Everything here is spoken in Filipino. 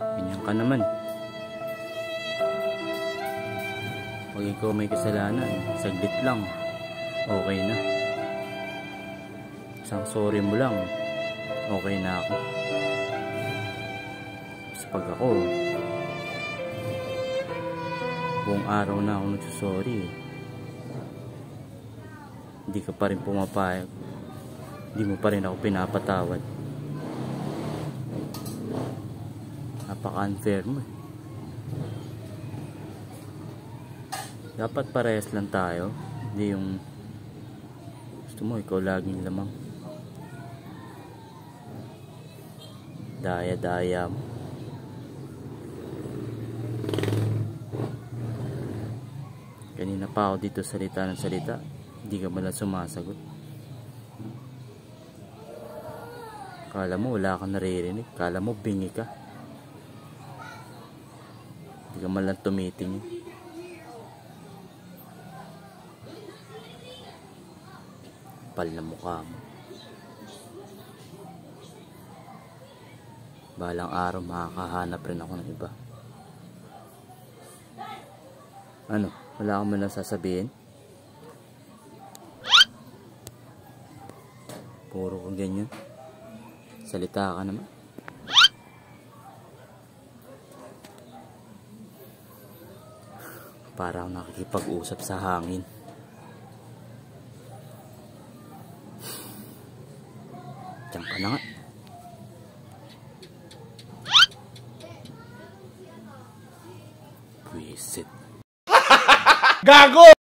Ganyan ka naman. Pag ikaw may kasalanan, saglit lang, okay na. Isang sorry mo lang, okay na ako. Sa pag ako, buong araw na ako nagsusorry, hindi ka pa rin pumapayag, hindi mo pa rin ako pinapatawad. Napaka-unfair mo eh. Dapat parehas lang tayo, hindi yung gusto mo ikaw laging lamang. Daya-daya mo. Kanina pa ako dito salita ng salita, hindi ka man lang sumasagot. Kala mo wala kang naririnig, kala mo bingi ka. Hindi ka man lang tumitingin. Kapal na mukha mo. Balang araw makakahanap rin ako ng iba. Ano? Wala akong man lang sasabihin? Puro kang ganyan. Salita ka naman. Parang nakikipag-usap sa hangin. Diyan ka na nga. Buisit. Gago!